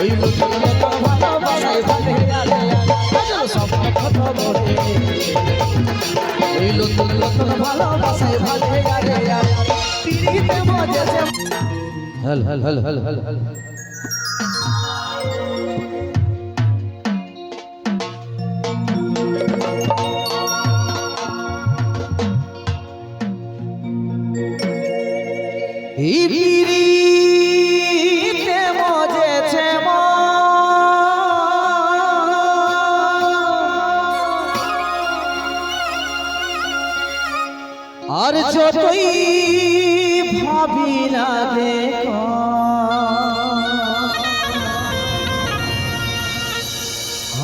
ওই নতুন নতুন ভালোবাসায় ভালে আরে সব কথা বলে ওই নতুন নতুন ভালোবাসায় ভালে আরে পিড়িতে মজেছে হল হল হল হল হল হল পিড়িতে মজেছে আর যতই ভাবি না দেখো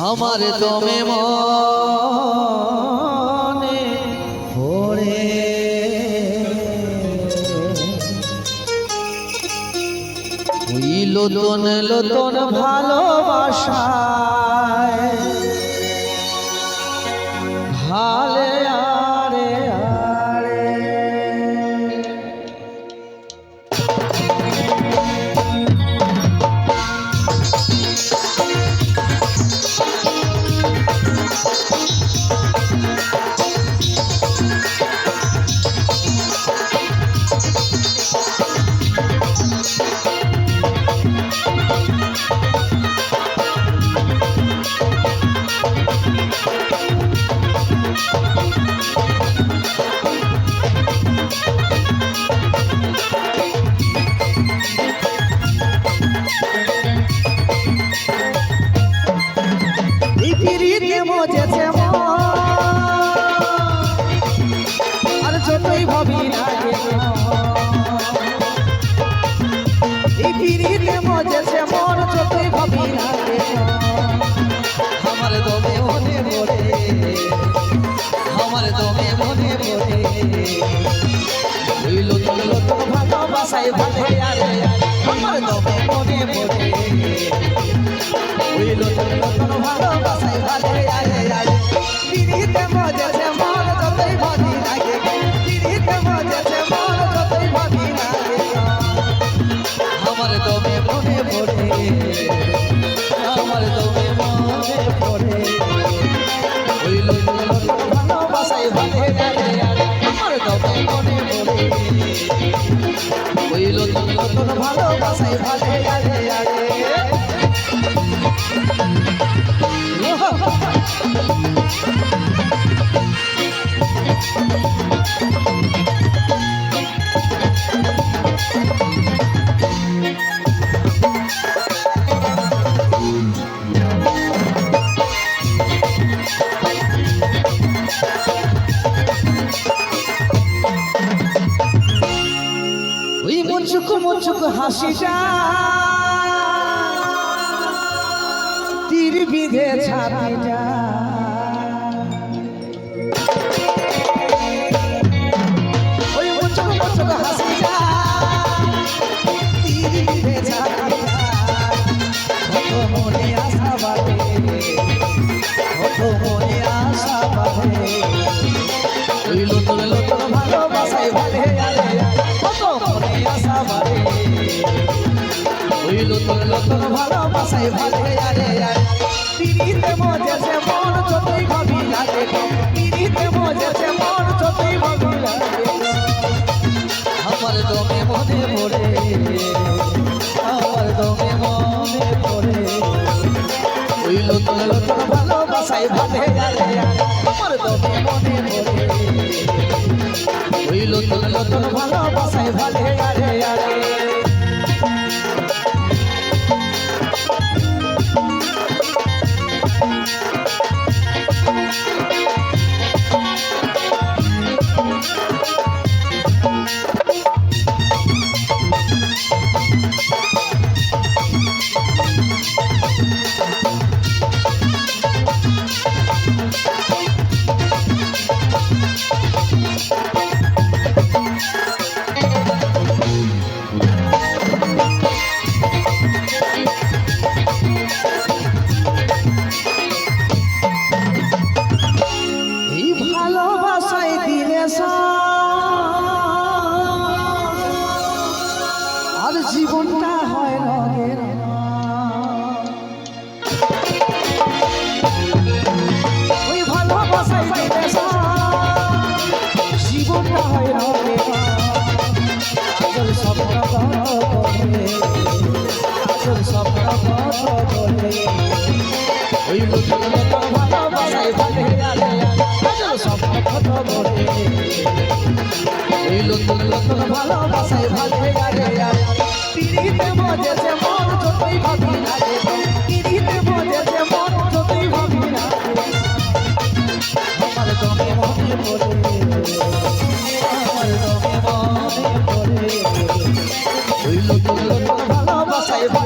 আমার দমে মনে পড়ে ওই লোতন লোতন ভালোবাসায় ভালে আরে আরে পিড়িতে মজেছে আর যতই ভাবি না এই পিড়িতে মজেছে মন যতই ভাবি না আমার দমে মনে পড়ে আমার দমে মনে পড়ে ওই লোতন লোতন ভালোবাসায় ভালে আরে আমার দমে মনে পড়ে ওই লোতন লোতন ভালোবাসায় ভালে আরে আরে পিড়িতে মজেছে মন যতই ভাবি লাগে পিড়িতে মজেছে মন যতই ভাবি লাগে আমার দমে মনে পড়ে আমার দমে মনে পড়ে ওই লোতন লোতন ভালোবাসায় ভালে আরে আরে আমার দমে মনে পড়ে ওই লোতন লোতন ভালোবাসায় ভালে আরে আরে ওই মুচুক মুচুক হাসিটা তীর বিধে ছাতিটা ওই মুচুক মুচুক হাসিটা তীর বিধে ছাতিটা কত মনে আশা বাঁধে কত মনে আশা বাঁধে ওই লোতন লোতন ভালোবাসায় ভালে আরে কত মনে আশা বাঁধে ওই লোতন লোতন ভালোবাসায় ভালে আরে আরে পিড়িতে মজেছে মন যতই ভাবি লাগে পিড়িতে মজেছে মন যতই ভাবি লাগে আমার দমে মনে পড়ে আমার দমে মনে পড়ে ওই লোতন লোতন ভালোবাসায় ভালে আরে আমার দমে মনে পড়ে ওই লোতন লোতন ভালোবাসায় ভালে আরে আরে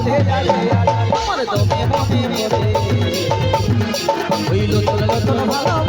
ভাসে আরে আমার দমে মনে মরে হইল তোর তোর ভালোবাসায়